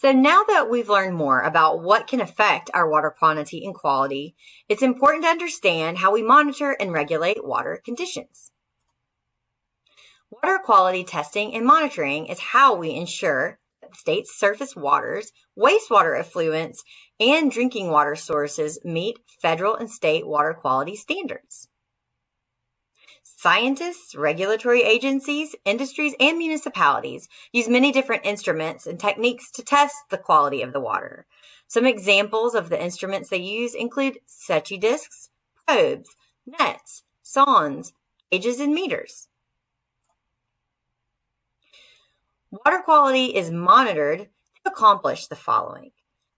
So now that we've learned more about what can affect our water quantity and quality, it's important to understand how we monitor and regulate water conditions. Water quality testing and monitoring is how we ensure that the state's surface waters, wastewater effluents, and drinking water sources meet federal and state water quality standards. Scientists, regulatory agencies, industries, and municipalities use many different instruments and techniques to test the quality of the water. Some examples of the instruments they use include Secchi discs, probes, nets, sondes, gauges, and meters. Water quality is monitored to accomplish the following: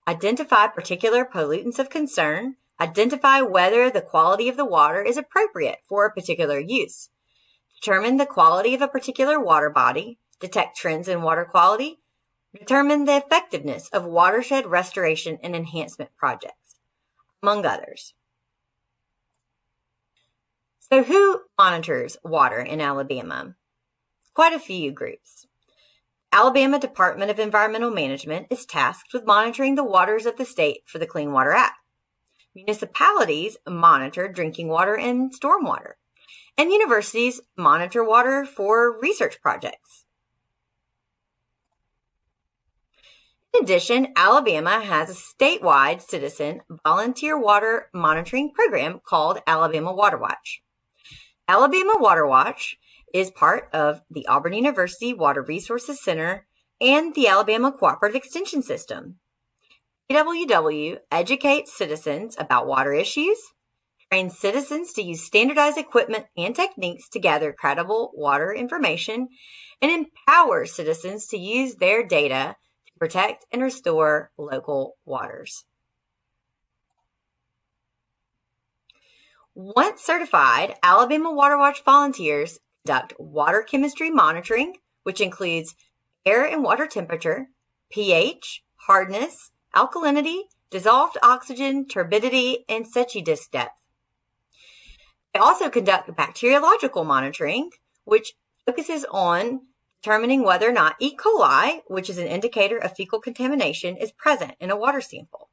identify particular pollutants of concern, identify whether the quality of the water is appropriate for a particular use, determine the quality of a particular water body, detect trends in water quality, determine the effectiveness of watershed restoration and enhancement projects, among others. So who monitors water in Alabama? Quite a few groups. Alabama Department of Environmental Management is tasked with monitoring the waters of the state for the Clean Water Act. Municipalities monitor drinking water and stormwater, and universities monitor water for research projects. In addition, Alabama has a statewide citizen volunteer water monitoring program called Alabama Water Watch. Alabama Water Watch is part of the Auburn University Water Resources Center and the Alabama Cooperative Extension System. AWW educates citizens about water issues, trains citizens to use standardized equipment and techniques to gather credible water information, and empowers citizens to use their data to protect and restore local waters. Once certified, Alabama Water Watch volunteers conduct water chemistry monitoring, which includes air and water temperature, pH, hardness, alkalinity, dissolved oxygen, turbidity, and Secchi disc depth. They also conduct bacteriological monitoring, which focuses on determining whether or not E. coli, which is an indicator of fecal contamination, is present in a water sample.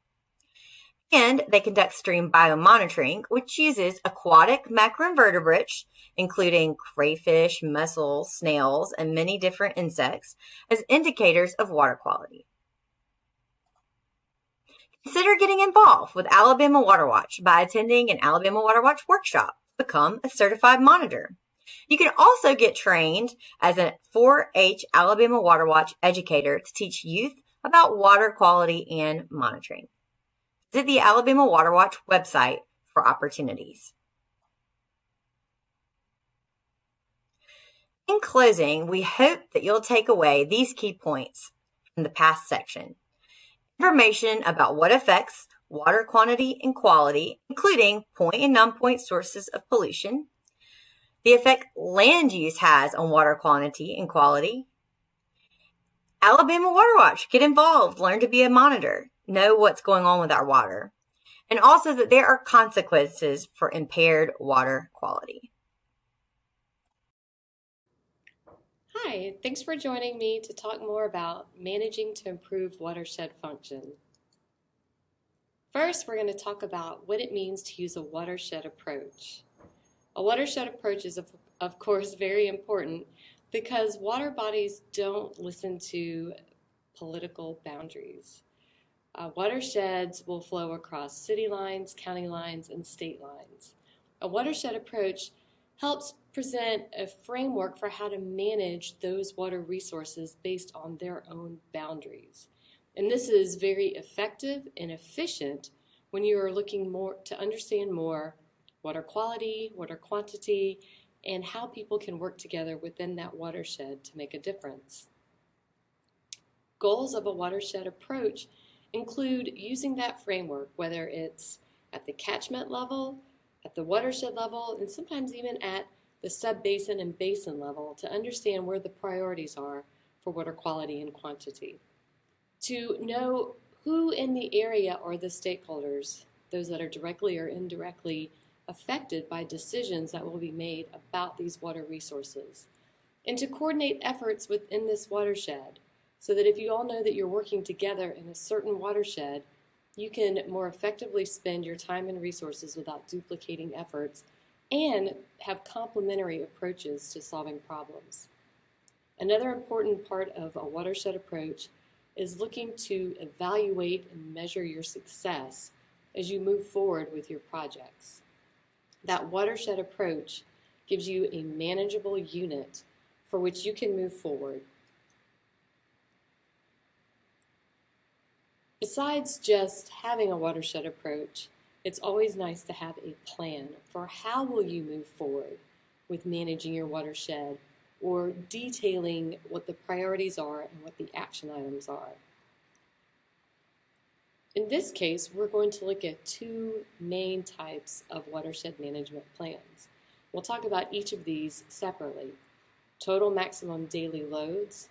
And they conduct stream biomonitoring, which uses aquatic macroinvertebrates, including crayfish, mussels, snails, and many different insects, as indicators of water quality. Consider getting involved with Alabama Water Watch by attending an Alabama Water Watch workshop to become a certified monitor. You can also get trained as a 4-H Alabama Water Watch educator to teach youth about water quality and monitoring. Visit the Alabama Water Watch website for opportunities. In closing, we hope that you'll take away these key points from the past section. Information about what affects water quantity and quality, including point and non-point sources of pollution, the effect land use has on water quantity and quality. Alabama Water Watch, get involved, learn to be a monitor, know what's going on with our water, and also that there are consequences for impaired water quality. Hi, thanks for joining me to talk more about managing to improve watershed function. First, we're going to talk about what it means to use a watershed approach. A watershed approach is, of course, very important because water bodies don't listen to political boundaries. Watersheds will flow across city lines, county lines, and state lines. A watershed approach helps present a framework for how to manage those water resources based on their own boundaries. And this is very effective and efficient when you are looking more to understand more water quality, water quantity, and how people can work together within that watershed to make a difference. Goals of a watershed approach include using that framework, whether it's at the catchment level, at the watershed level, and sometimes even at the sub-basin and basin level to understand where the priorities are for water quality and quantity. To know who in the area are the stakeholders, those that are directly or indirectly affected by decisions that will be made about these water resources, and to coordinate efforts within this watershed so that if you all know that you're working together in a certain watershed, you can more effectively spend your time and resources without duplicating efforts and have complementary approaches to solving problems. Another important part of a watershed approach is looking to evaluate and measure your success as you move forward with your projects. That watershed approach gives you a manageable unit for which you can move forward. Besides just having a watershed approach, it's always nice to have a plan for how will you move forward with managing your watershed or detailing what the priorities are and what the action items are. In this case, we're going to look at two main types of watershed management plans. We'll talk about each of these separately. Total maximum daily loads,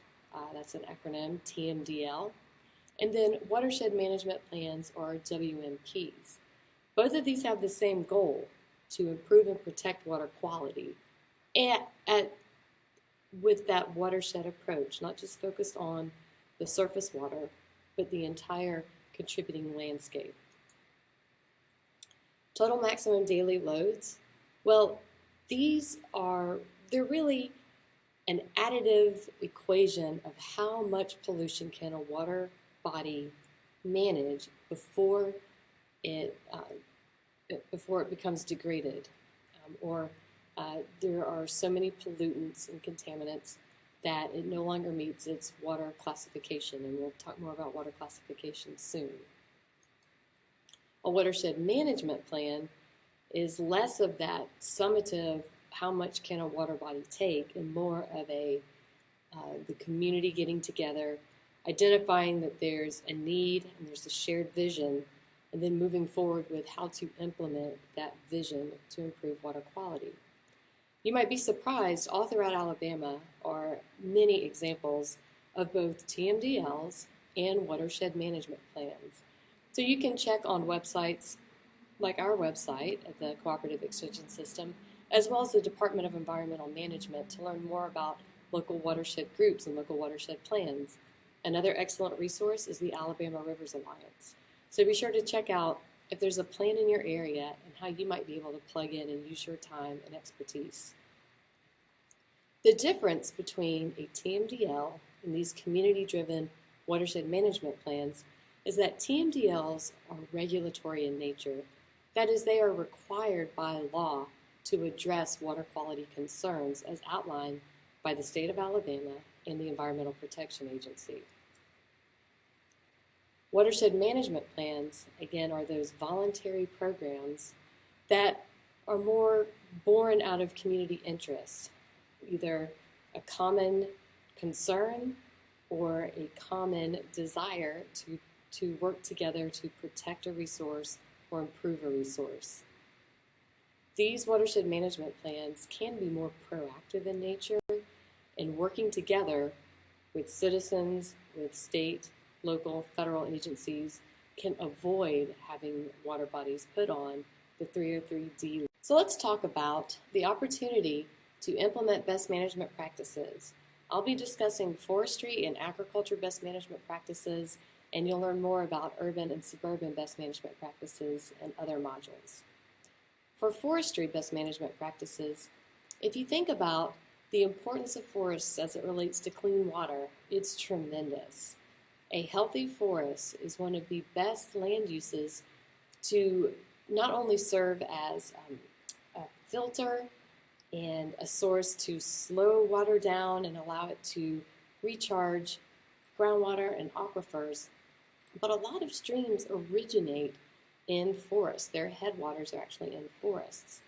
that's an acronym, TMDL, and then watershed management plans, or WMPs. Both of these have the same goal, to improve and protect water quality with that watershed approach, not just focused on the surface water, but the entire contributing landscape. Total maximum daily loads, well, they're really an additive equation of how much pollution can a water body manage before it becomes degraded, or there are so many pollutants and contaminants that it no longer meets its water classification, and we'll talk more about water classification soon. A watershed management plan is less of that summative, how much can a water body take, and more of the community getting together, identifying that there's a need and there's a shared vision, and then moving forward with how to implement that vision to improve water quality. You might be surprised, all throughout Alabama are many examples of both TMDLs and watershed management plans. So you can check on websites like our website at the Cooperative Extension System, as well as the Department of Environmental Management, to learn more about local watershed groups and local watershed plans. Another excellent resource is the Alabama Rivers Alliance. So be sure to check out if there's a plan in your area and how you might be able to plug in and use your time and expertise. The difference between a TMDL and these community-driven watershed management plans is that TMDLs are regulatory in nature. That is, they are required by law to address water quality concerns as outlined by the state of Alabama and the Environmental Protection Agency. Watershed management plans, again, are those voluntary programs that are more born out of community interest, either a common concern or a common desire to work together to protect a resource or improve a resource. These watershed management plans can be more proactive in nature, and working together with citizens, with state, local, federal agencies can avoid having water bodies put on the 303D. So let's talk about the opportunity to implement best management practices. I'll be discussing forestry and agriculture best management practices, and you'll learn more about urban and suburban best management practices and other modules. For forestry best management practices, if you think about the importance of forests as it relates to clean water, it's tremendous. A healthy forest is one of the best land uses to not only serve as a filter and a source to slow water down and allow it to recharge groundwater and aquifers, but a lot of streams originate in forests. Their headwaters are actually in forests.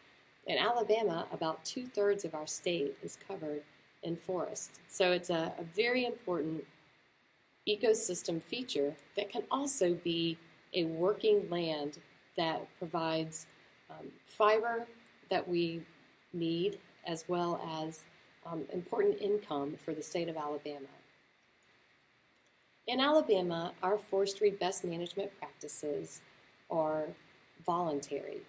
In Alabama, about 2/3 of our state is covered in forest. So it's a very important ecosystem feature that can also be a working land that provides fiber that we need, as well as important income for the state of Alabama. In Alabama, our forestry best management practices are voluntary.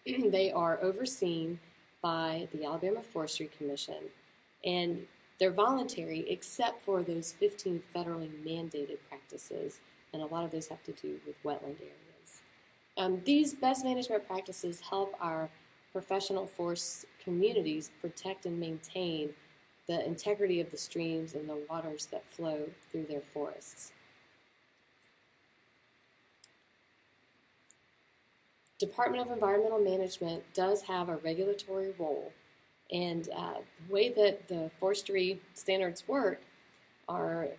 They are overseen by the Alabama Forestry Commission, and They're voluntary except for those 15 federally mandated practices, and a lot of those have to do with wetland areas. These best management practices help our professional forest communities protect and maintain the integrity of the streams and the waters that flow through their forests. Department of Environmental Management does have a regulatory role, and the way that the forestry standards work are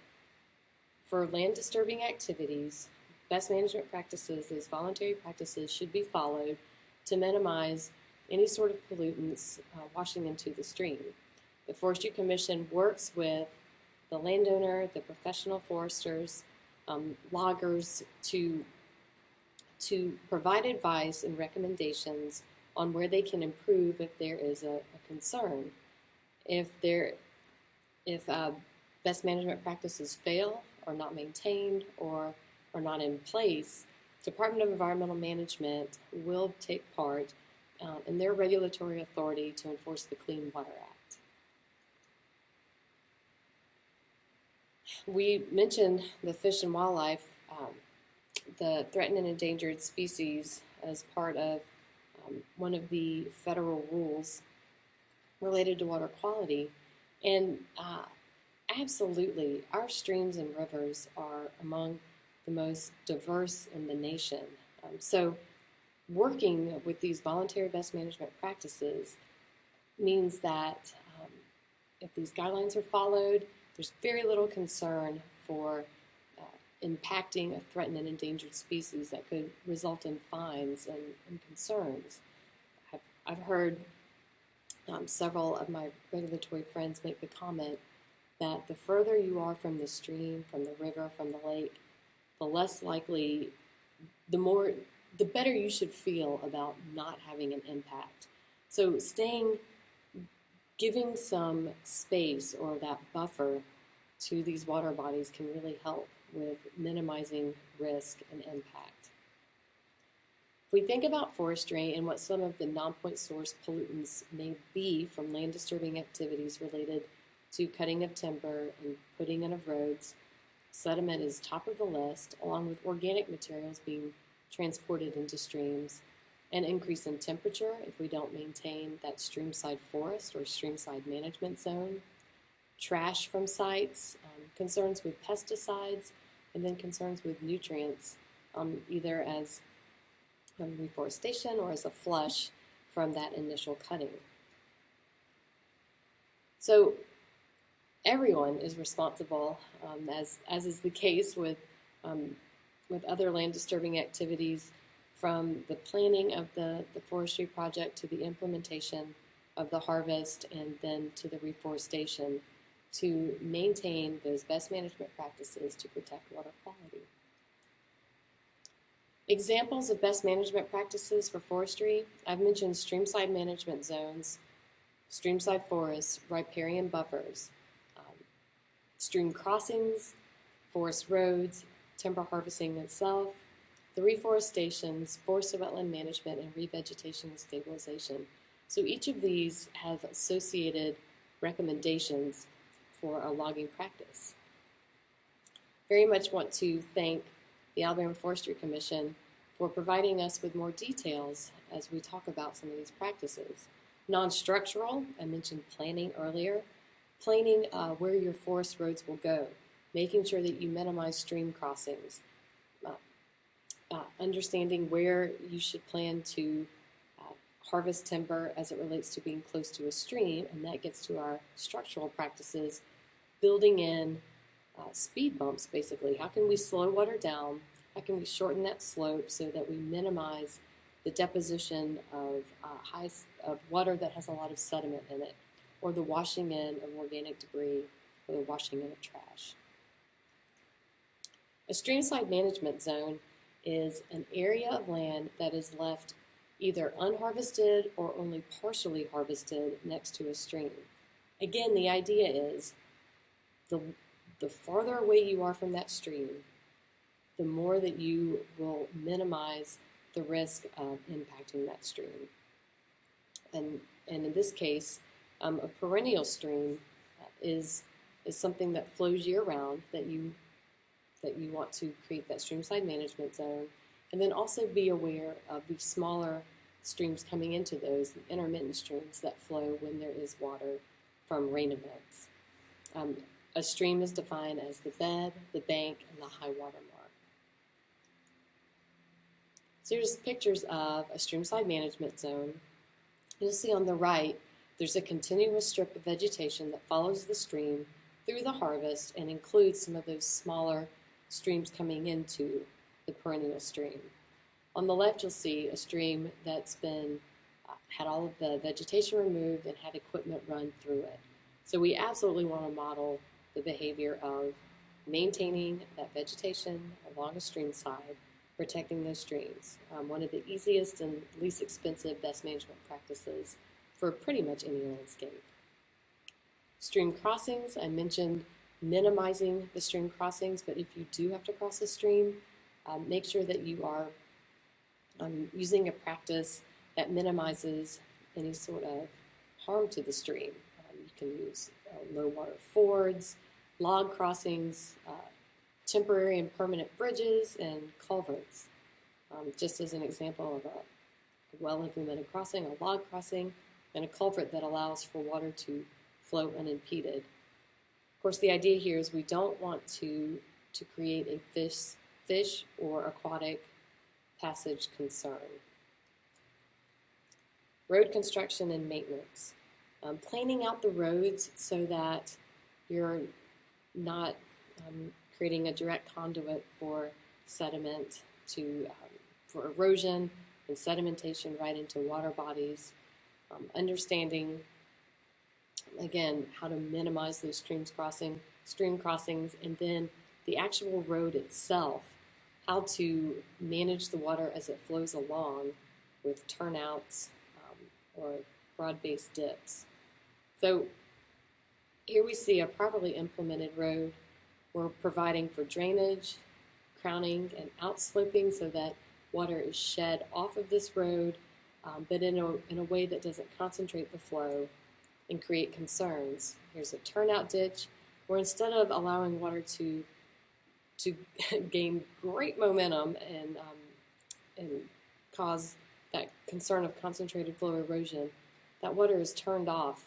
for land disturbing activities, best management practices, those voluntary practices should be followed to minimize any sort of pollutants washing into the stream. The Forestry Commission works with the landowner, the professional foresters, loggers to provide advice and recommendations on where they can improve if there is a concern. If best management practices fail or not maintained or are not in place, Department of Environmental Management will take part in their regulatory authority to enforce the Clean Water Act. We mentioned the fish and wildlife, the threatened and endangered species as part of one of the federal rules related to water quality. And absolutely, our streams and rivers are among the most diverse in the nation. So working with these voluntary best management practices means that if these guidelines are followed, there's very little concern for impacting a threatened and endangered species that could result in fines and concerns. I've heard several of my regulatory friends make the comment that the further you are from the stream, from the river, from the lake, the less likely, the better you should feel about not having an impact. So giving some space or that buffer to these water bodies can really help with minimizing risk and impact. If we think about forestry and what some of the non-point source pollutants may be from land disturbing activities related to cutting of timber and putting in of roads, sediment is top of the list, along with organic materials being transported into streams, an increase in temperature if we don't maintain that streamside forest or streamside management zone, trash from sites, concerns with pesticides, and then concerns with nutrients, either as reforestation or as a flush from that initial cutting. So everyone is responsible, as is the case with other land disturbing activities, from the planning of the forestry project to the implementation of the harvest and then to the reforestation, to maintain those best management practices to protect water quality. Examples of best management practices for forestry, I've mentioned streamside management zones, streamside forests, riparian buffers, stream crossings, forest roads, timber harvesting itself, the reforestations, forest and wetland management, and revegetation and stabilization. So each of these have associated recommendations for a logging practice. Very much want to thank the Alabama Forestry Commission for providing us with more details as we talk about some of these practices. Non-structural, I mentioned planning earlier, planning where your forest roads will go, making sure that you minimize stream crossings, understanding where you should plan to harvest timber as it relates to being close to a stream, and that gets to our structural practices, building in speed bumps basically. How can we slow water down? How can we shorten that slope so that we minimize the deposition of water that has a lot of sediment in it, or the washing in of organic debris, or the washing in of trash? A streamside management zone is an area of land that is left either unharvested or only partially harvested next to a stream. Again, the idea is the farther away you are from that stream, the more that you will minimize the risk of impacting that stream. And in this case, a perennial stream is something that flows year-round, that you want to create that streamside management zone, and then also be aware of the smaller streams coming into those, the intermittent streams that flow when there is water from rain events. A stream is defined as the bed, the bank, and the high water mark. So here's pictures of a streamside management zone. You'll see on the right, there's a continuous strip of vegetation that follows the stream through the harvest and includes some of those smaller streams coming into the perennial stream. On the left, you'll see a stream that's been had all of the vegetation removed and had equipment run through it. So we absolutely want to model the behavior of maintaining that vegetation along a stream side, protecting those streams. One of the easiest and least expensive best management practices for pretty much any landscape. Stream crossings, I mentioned minimizing the stream crossings, but if you do have to cross a stream, make sure that you are using a practice that minimizes any sort of harm to the stream. You can use low water fords, log crossings, temporary and permanent bridges, and culverts. Just as an example of a well-implemented crossing, a log crossing, and a culvert that allows for water to flow unimpeded. Of course, the idea here is we don't want to create a fish or aquatic passage concern. Road construction and maintenance. Planning out the roads so that you're not creating a direct conduit for sediment for erosion and sedimentation right into water bodies. Understanding, again, how to minimize those stream crossings, and then the actual road itself, how to manage the water as it flows along with turnouts or broad-based dips. So here we see a properly implemented road. We're providing for drainage, crowning, and outsloping so that water is shed off of this road, but in a way that doesn't concentrate the flow and create concerns. Here's a turnout ditch, where instead of allowing water to gain great momentum and cause that concern of concentrated flow erosion, that water is turned off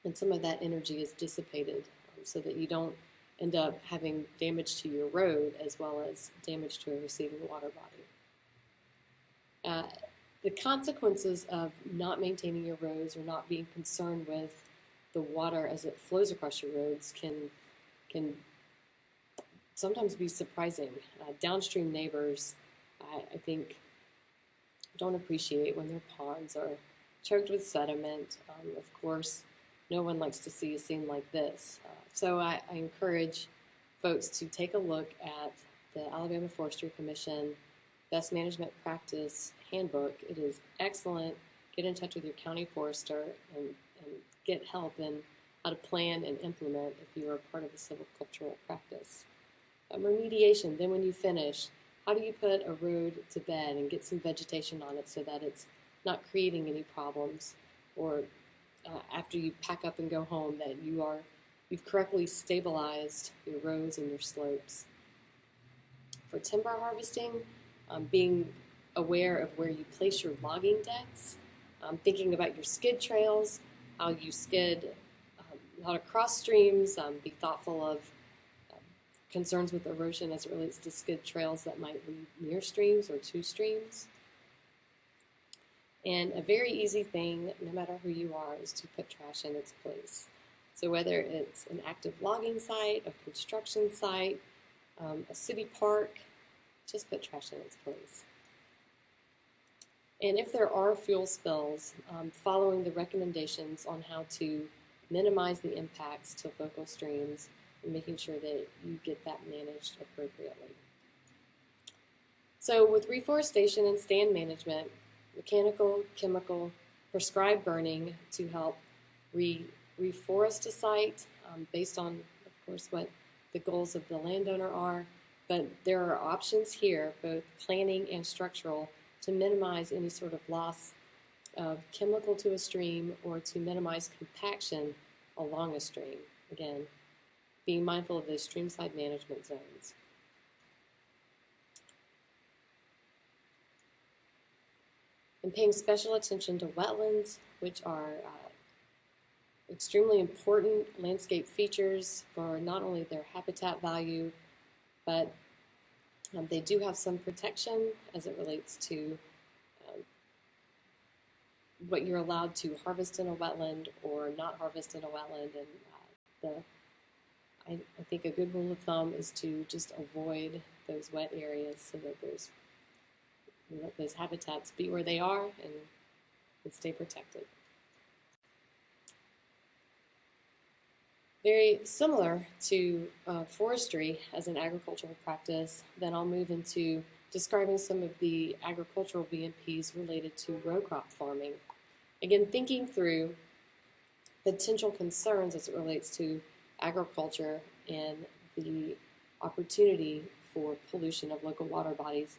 and some of that energy is dissipated so that you don't end up having damage to your road as well as damage to a receiving water body. The consequences of not maintaining your roads or not being concerned with the water as it flows across your roads can sometimes be surprising. Downstream neighbors, I think, don't appreciate when their ponds are choked with sediment. Of course, no one likes to see a scene like this. So I encourage folks to take a look at the Alabama Forestry Commission Best Management Practice Handbook. It is excellent. Get in touch with your county forester and get help in how to plan and implement if you are part of a silvicultural practice. Remediation, then when you finish, how do you put a road to bed and get some vegetation on it so that it's not creating any problems, or after you pack up and go home, that you've correctly stabilized your roads and your slopes. For timber harvesting, being aware of where you place your logging decks, thinking about your skid trails, how you skid, how to cross streams, be thoughtful of concerns with erosion as it relates to skid trails that might lead near streams or to streams. And a very easy thing, no matter who you are, is to put trash in its place. So whether it's an active logging site, a construction site, a city park, just put trash in its place. And if there are fuel spills, following the recommendations on how to minimize the impacts to local streams and making sure that you get that managed appropriately. So with reforestation and stand management, mechanical, chemical, prescribed burning to help reforest a site based on, of course, what the goals of the landowner are. But there are options here, both planning and structural, to minimize any sort of loss of chemical to a stream or to minimize compaction along a stream. Again, being mindful of those streamside management zones. And paying special attention to wetlands, which are extremely important landscape features for not only their habitat value, but they do have some protection as it relates to what you're allowed to harvest in a wetland or not harvest in a wetland. And I think a good rule of thumb is to just avoid those wet areas so that let those habitats be where they are and stay protected. Very similar to forestry as an agricultural practice, then I'll move into describing some of the agricultural BMPs related to row crop farming. Again, thinking through potential concerns as it relates to agriculture and the opportunity for pollution of local water bodies.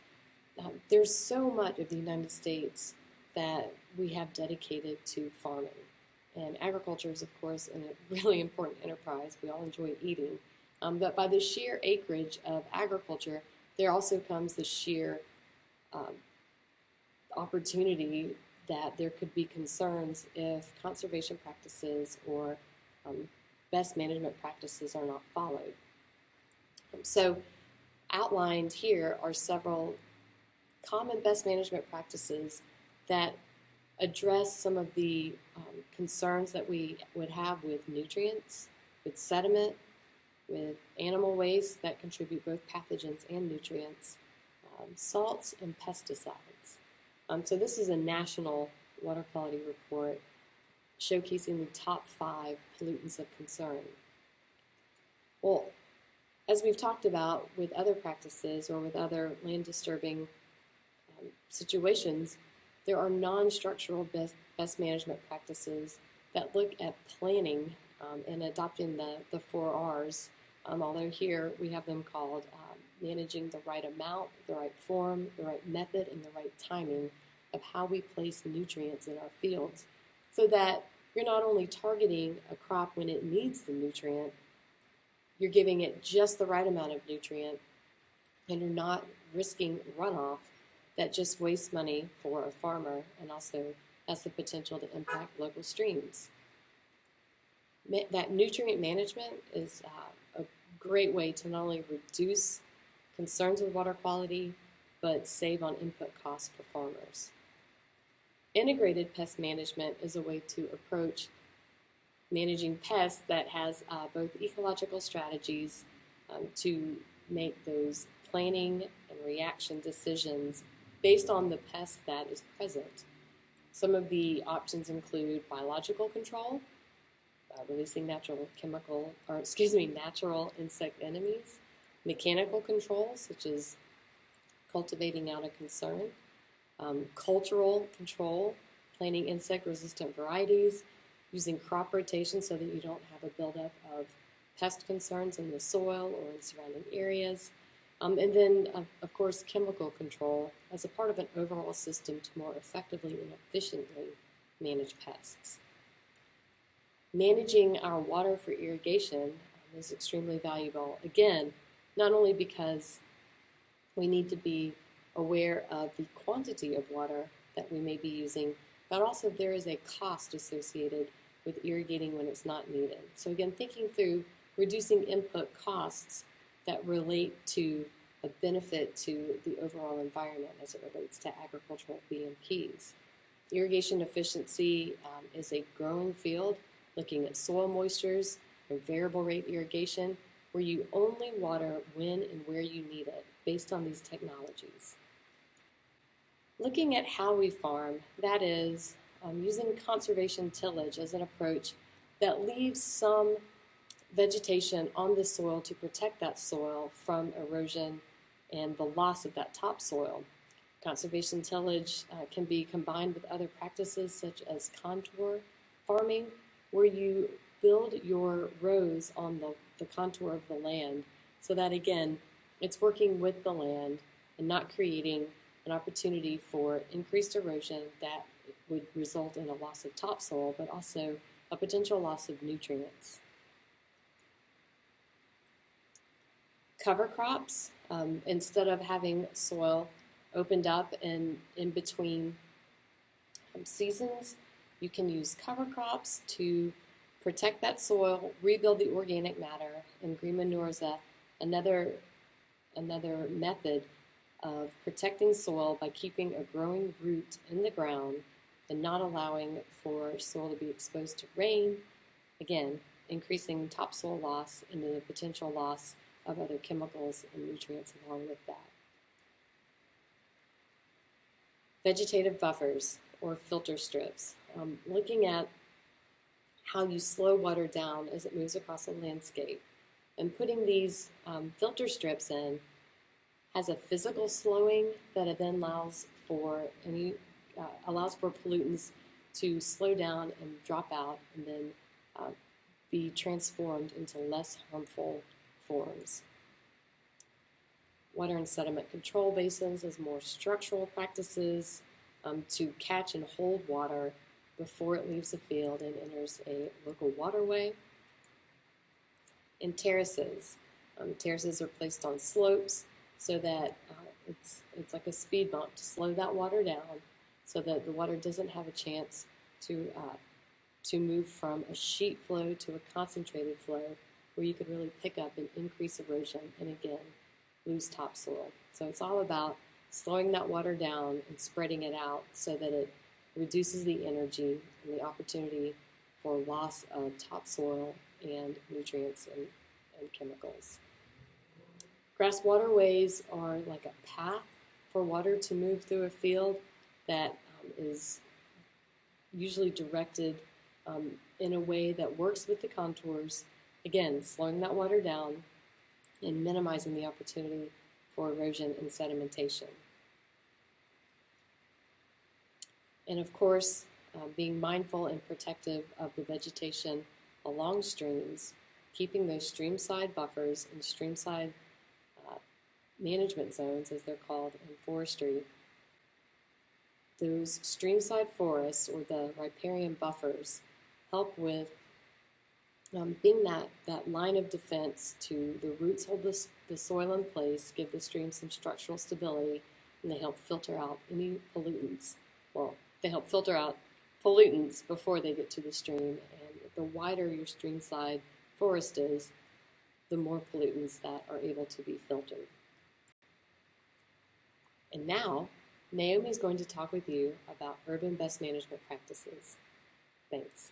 There's so much of the United States that we have dedicated to farming. And agriculture is, of course, a really important enterprise. We all enjoy eating. But by the sheer acreage of agriculture, there also comes the sheer opportunity that there could be concerns if conservation practices or best management practices are not followed. So outlined here are several common best management practices that address some of the concerns that we would have with nutrients, with sediment, with animal waste that contribute both pathogens and nutrients, salts, and pesticides. So this is a national water quality report showcasing the top 5 pollutants of concern. Well, as we've talked about with other practices or with other land disturbing situations, there are non-structural best management practices that look at planning and adopting the 4 R's, although here we have them called managing the right amount, the right form, the right method, and the right timing of how we place nutrients in our fields, so that you're not only targeting a crop when it needs the nutrient, you're giving it just the right amount of nutrient, and you're not risking runoff that just wastes money for a farmer and also has the potential to impact local streams. That nutrient management is a great way to not only reduce concerns with water quality, but save on input costs for farmers. Integrated pest management is a way to approach managing pests that has both ecological strategies to make those planning and reaction decisions based on the pest that is present. Some of the options include biological control, releasing natural insect enemies, mechanical control, such as cultivating out a concern, cultural control, planting insect-resistant varieties, using crop rotation so that you don't have a buildup of pest concerns in the soil or in surrounding areas, and then, of course, chemical control as a part of an overall system to more effectively and efficiently manage pests. Managing our water for irrigation is extremely valuable. Again, not only because we need to be aware of the quantity of water that we may be using, but also there is a cost associated with irrigating when it's not needed. So again, thinking through reducing input costs that relate to a benefit to the overall environment as it relates to agricultural BMPs. Irrigation efficiency is a growing field, looking at soil moistures and variable rate irrigation, where you only water when and where you need it based on these technologies. Looking at how we farm, that is, using conservation tillage as an approach that leaves some vegetation on the soil to protect that soil from erosion and the loss of that topsoil. Conservation tillage can be combined with other practices such as contour farming, where you build your rows on the contour of the land so that, again, it's working with the land and not creating an opportunity for increased erosion that would result in a loss of topsoil, but also a potential loss of nutrients. Cover crops, instead of having soil opened up and in between seasons, you can use cover crops to protect that soil, rebuild the organic matter, and green manure is another method of protecting soil by keeping a growing root in the ground and not allowing for soil to be exposed to rain, again, increasing topsoil loss and the potential loss of other chemicals and nutrients along with that. Vegetative buffers or filter strips. Looking at how you slow water down as it moves across a landscape. And putting these filter strips in has a physical slowing that then allows for pollutants to slow down and drop out and then be transformed into less harmful forms. Water and sediment control basins is more structural practices to catch and hold water before it leaves the field and enters a local waterway. And terraces. Terraces are placed on slopes so that it's like a speed bump to slow that water down so that the water doesn't have a chance to move from a sheet flow to a concentrated flow where you could really pick up and increase erosion and again lose topsoil. So it's all about slowing that water down and spreading it out so that it reduces the energy and the opportunity for loss of topsoil and nutrients and chemicals. Grass waterways are like a path for water to move through a field that is usually directed in a way that works with the contours, again, slowing that water down and minimizing the opportunity for erosion and sedimentation. And of course, being mindful and protective of the vegetation along streams, keeping those streamside buffers and streamside management zones, as they're called in forestry. Those streamside forests, or the riparian buffers, help with being that line of defense to the roots hold the soil in place, give the stream some structural stability, and they help filter out any pollutants. Well, they help filter out pollutants before they get to the stream, and the wider your streamside forest is, the more pollutants that are able to be filtered. And now, Naomi is going to talk with you about urban best management practices. Thanks.